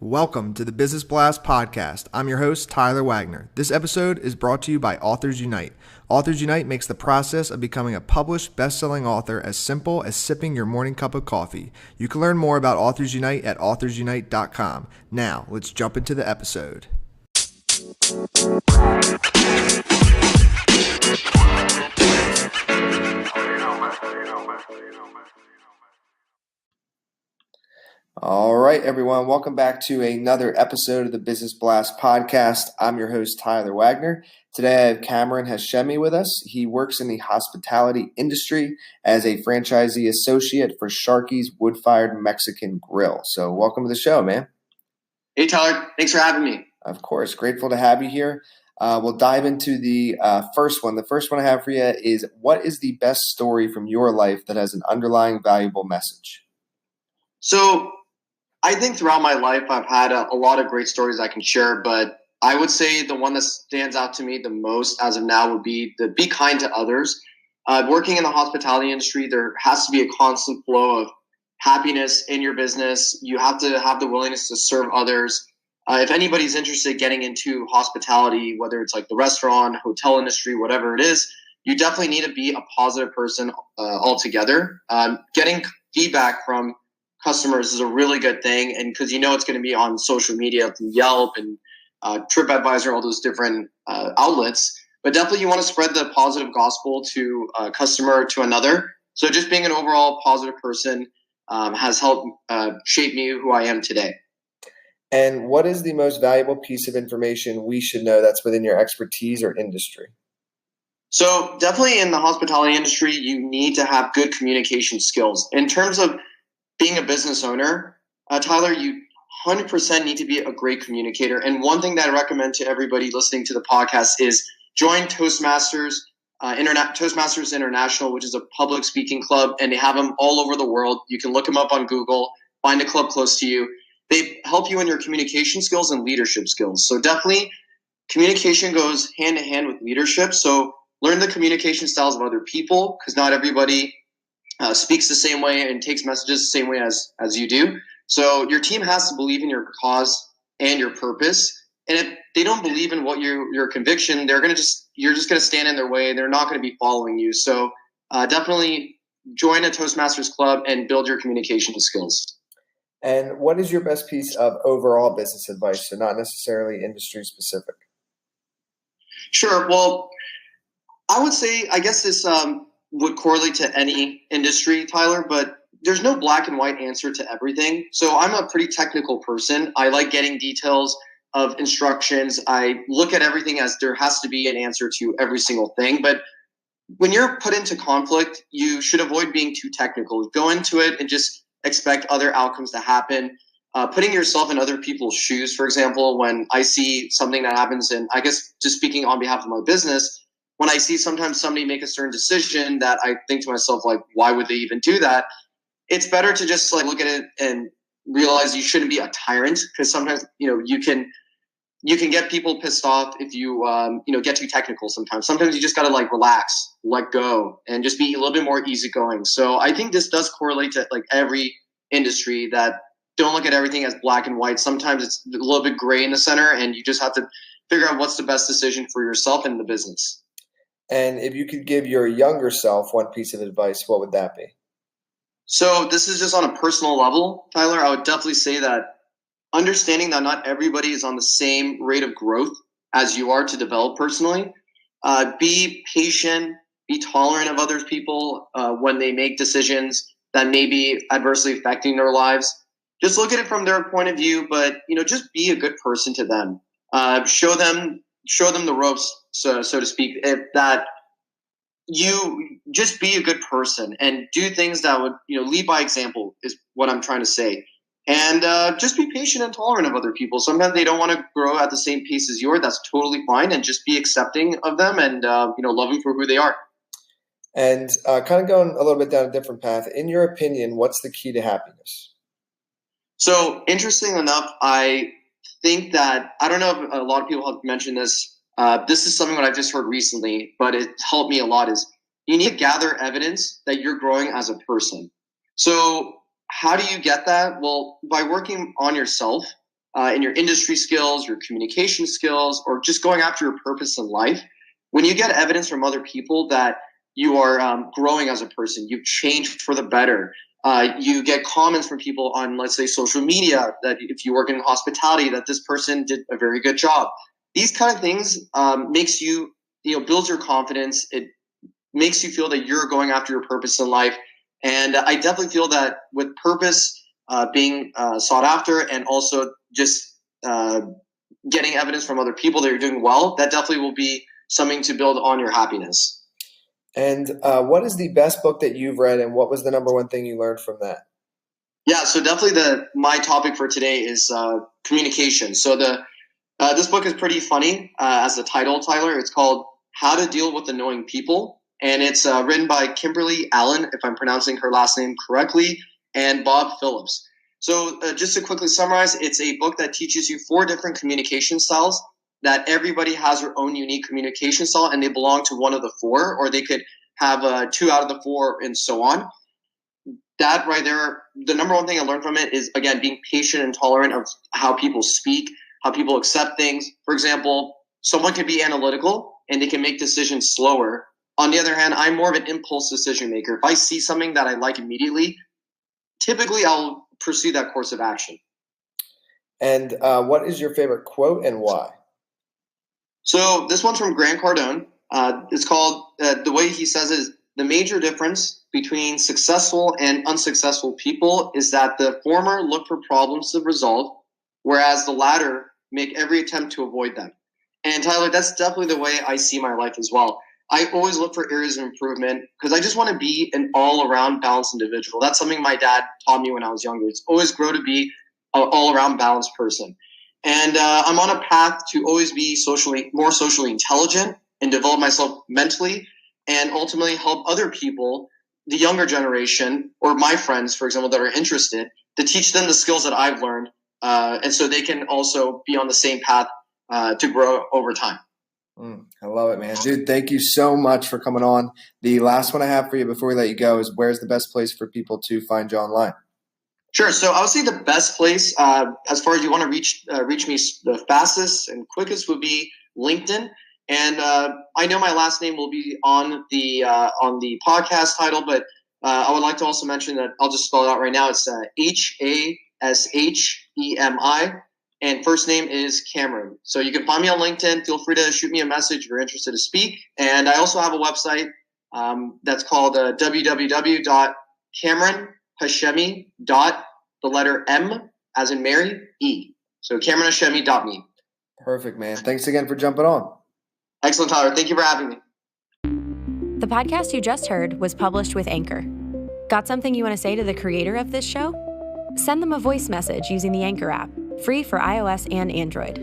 Welcome to the Business Blast podcast. I'm your host, Tyler Wagner. This episode is brought to you by Authors Unite. Authors Unite makes the process of becoming a published, best-selling author as simple as sipping your morning cup of coffee. You can learn more about Authors Unite at authorsunite.com. Now, let's jump into the episode. All right, everyone. Welcome back to another episode of the Business Blast podcast. I'm your host, Tyler Wagner. Today, I have Cameron Hashemi with us. He works in the hospitality industry as a franchisee associate for Sharky's Wood-Fired Mexican Grill. So welcome to the show, man. Hey, Tyler. Thanks for having me. Of course. Grateful to have you here. We'll dive into the first one. The first one I have for you is, what is the best story from your life that has an underlying valuable message? So I think throughout my life, I've had a lot of great stories I can share, but I would say the one that stands out to me the most as of now would be the be kind to others. Working in the hospitality industry, there has to be a constant flow of happiness in your business. You have to have the willingness to serve others. If anybody's interested in getting into hospitality, whether it's like the restaurant, hotel industry, whatever it is, you definitely need to be a positive person altogether. Getting feedback from customers is a really good thing, and because it's going to be on social media, from Yelp and TripAdvisor, all those different outlets. But definitely you want to spread the positive gospel to a customer, to another. So just being an overall positive person has helped shape me who I am today. And what is the most valuable piece of information we should know that's within your expertise or industry? So definitely in the hospitality industry, you need to have good communication skills. In terms of being a business owner, Tyler, you 100% need to be a great communicator. And one thing that I recommend to everybody listening to the podcast is join Toastmasters, Toastmasters International, which is a public speaking club, and they have them all over the world. You can look them up on Google, find a club close to you. They help you in your communication skills and leadership skills. So definitely communication goes hand in hand with leadership. So learn the communication styles of other people, because not everybody speaks the same way and takes messages the same way as you do. So your team has to believe in your cause and your purpose. And if they don't believe in what your conviction, you're just going to stand in their way. They're not going to be following you. So definitely join a Toastmasters club and build your communication skills. And what is your best piece of overall business advice, so not necessarily industry specific? Sure. Well, I would say, I guess this would correlate to any industry, Tyler, but there's no black and white answer to everything. So I'm a pretty technical person. I like getting details of instructions. I look at everything as there has to be an answer to every single thing. But when you're put into conflict, you should avoid being too technical. Go into it and just expect other outcomes to happen. Putting yourself in other people's shoes, for example, when I see something that happens, and I guess just speaking on behalf of my business, when I see sometimes somebody make a certain decision that I think to myself, like, why would they even do that? It's better to just look at it and realize you shouldn't be a tyrant, because sometimes you can get people pissed off if you get too technical. Sometimes you just got to relax, let go, and just be a little bit more easygoing. So I think this does correlate to every industry, that don't look at everything as black and white. Sometimes it's a little bit gray in the center, and you just have to figure out what's the best decision for yourself and the business. And if you could give your younger self one piece of advice, what would that be? So this is just on a personal level, Tyler. I would definitely say that understanding that not everybody is on the same rate of growth as you are to develop personally. Be patient, be tolerant of other people when they make decisions that may be adversely affecting their lives. Just look at it from their point of view, but just be a good person to them. Show them the ropes, so to speak. If that you just be a good person and do things that would lead by example is what I'm trying to say. And just be patient and tolerant of other people. Sometimes they don't want to grow at the same pace as you are. That's totally fine. And just be accepting of them and love them for who they are. And kind of going a little bit down a different path, in your opinion, what's the key to happiness? So interesting enough, I think that, I don't know if a lot of people have mentioned this. This is something that I've just heard recently, but it helped me a lot, is you need to gather evidence that you're growing as a person. So how do you get that? Well, by working on yourself. in your industry skills, your communication skills, or just going after your purpose in life, when you get evidence from other people that you are growing as a person, you've changed for the better, you get comments from people on, let's say, social media, that if you work in hospitality, that this person did a very good job. These kind of things makes you, builds your confidence. It makes you feel that you're going after your purpose in life. And I definitely feel that with purpose being sought after, and also just getting evidence from other people that you're doing well, that definitely will be something to build on your happiness. And what is the best book that you've read, and what was the number one thing you learned from that? Yeah, so definitely my topic for today is communication. So this book is pretty funny as the title, Tyler. It's called How to Deal with Annoying People, and it's written by Kimberly Allen, if I'm pronouncing her last name correctly, and Bob Phillips. So just to quickly summarize, it's a book that teaches you 4 different communication styles, that everybody has their own unique communication style, and they belong to one of the 4, or they could have 2 out of the 4, and so on. That right there, the number one thing I learned from it is, again, being patient and tolerant of how people speak, how people accept things. For example, someone can be analytical and they can make decisions slower. On the other hand, I'm more of an impulse decision maker. If I see something that I like immediately, typically I'll pursue that course of action. And what is your favorite quote and why? So this one's from Grant Cardone. It's called, the way he says it is, the major difference between successful and unsuccessful people is that the former look for problems to resolve, whereas the latter make every attempt to avoid them. And Tyler, that's definitely the way I see my life as well. I always look for areas of improvement because I just want to be an all-around balanced individual. That's something my dad taught me when I was younger. It's always grow to be an all-around balanced person. And I'm on a path to always be more socially intelligent and develop myself mentally, and ultimately help other people, the younger generation, or my friends, for example, that are interested, to teach them the skills that I've learned, and so they can also be on the same path to grow over time. I love it, man. Dude, thank you so much for coming on. The last one I have for you before we let you go is, where's the best place for people to find you online? Sure. So I would say the best place, as far as you want to reach me the fastest and quickest, would be LinkedIn. And I know my last name will be on the podcast title, but I would like to also mention that I'll just spell it out right now. It's Hashemi, and first name is Cameron. So you can find me on LinkedIn. Feel free to shoot me a message if you're interested to speak. And I also have a website that's called www.cameronhashemi. The letter M as in Mary, E. So CameronHashemi.me. Perfect, man. Thanks again for jumping on. Excellent, Tyler. Thank you for having me. The podcast you just heard was published with Anchor. Got something you want to say to the creator of this show? Send them a voice message using the Anchor app, free for iOS and Android.